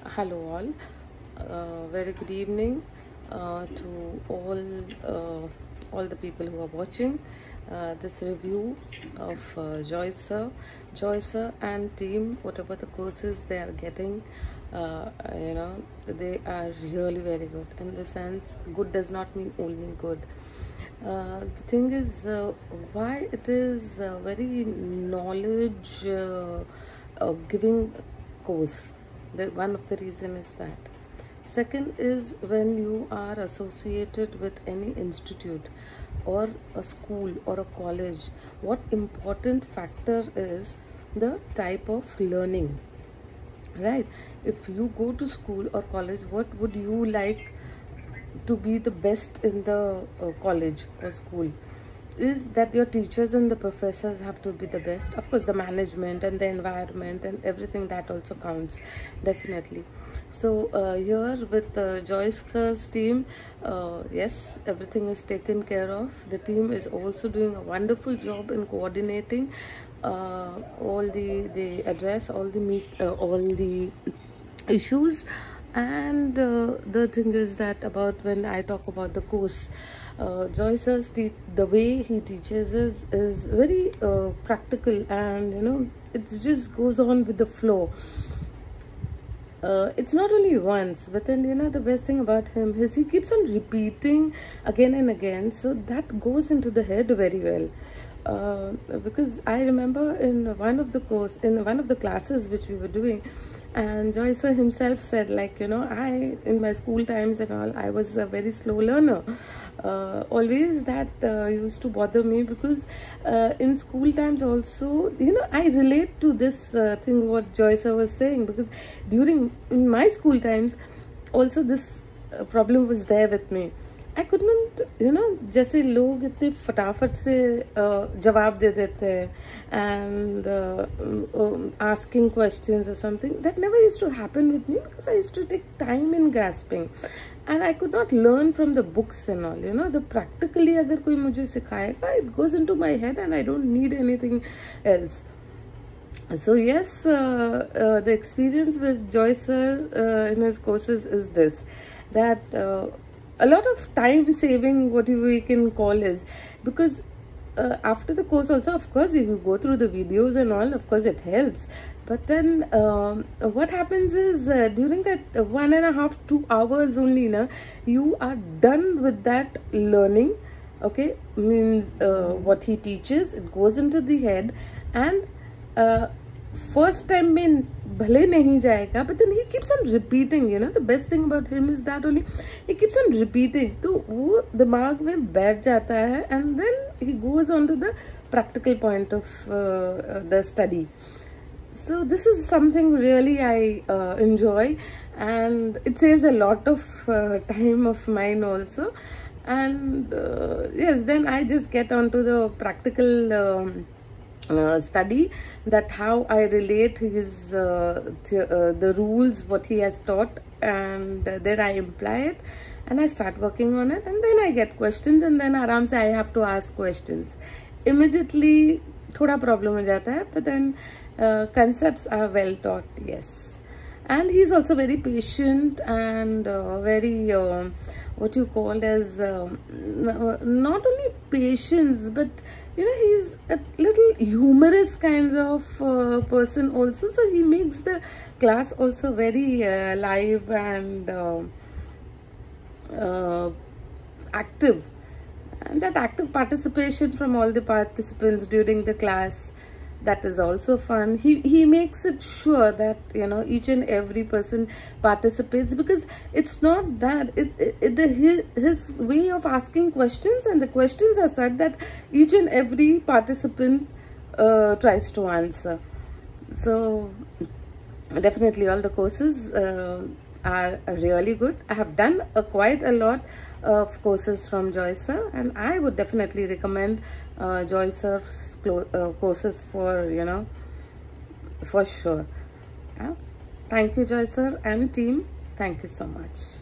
Hello all. Very good evening to all the people who are watching this review of Joy sir and team. Whatever the courses they are getting, they are really very good. In the sense, good does not mean only good. The thing is, why it is very knowledge giving course. One of the reason is that. Second is, when you are associated with any institute or a school or a college, what important factor is the type of learning, right? If you go to school or college, what would you like to be the best in the college or school? Is that your teachers and the professors have to be the best. Of course, the management and the environment and everything, that also counts, definitely. So here with Joyce's team, yes, everything is taken care of. The team is also doing a wonderful job in coordinating all they address all the issues. And the thing is that, about when I talk about the course, Joyce's the way he teaches is very practical, and it just goes on with the flow. It's not only once, but then the best thing about him is he keeps on repeating again and again, so that goes into the head very well. Because I remember in one of the classes which we were doing, and Joyce himself said, like, I, in my school times and all, I was a very slow learner. Always that used to bother me, because in school times also, I relate to this thing what Joyce was saying, because in my school times also this problem was there with me. I could not, जैसे लोग इतने फटाफट से जवाब दे देते हैं, and asking questions or something, that never used to happen with me, because I used to take time in grasping, and I could not learn from the books and all. The practically अगर कोई मुझे सिखाएगा, it goes into my head and I don't need anything else. So yes, the experience with Joyce sir in his courses is this, that a lot of time saving, what we can call, is because after the course also, of course, if you go through the videos and all, of course it helps, but then what happens is, during that 1.5 to 2 hours only, you are done with that learning. Okay, means what he teaches, it goes into the head, and first time mein bhale nahi jayega, but then he keeps on repeating. The best thing about him is that only he keeps on repeating, to wo dimag mein baith jata hai, and then he goes on to the practical point of the study. So this is something really I enjoy, and it saves a lot of time of mine also. And yes, then I just get on to the practical study, that how I relate his the rules what he has taught, and then I imply it and I start working on it, and then I get questions, and then aram se I have to ask questions. Immediately thoda problem ho jata hai, but then concepts are well taught. Yes, and he's also very patient and very what you call as not only patience, but he's a little humorous kind of person also, so he makes the class also very live and active, and that active participation from all the participants during the class, that is also fun. He makes it sure that each and every person participates, because it's not that his way of asking questions, and the questions are such that each and every participant tries to answer. So definitely all the courses are really good. I have done quite a lot of courses from Joyce sir, and I would definitely recommend Joyce sir's courses for for sure. Thank you, Joyce sir and team. Thank you so much.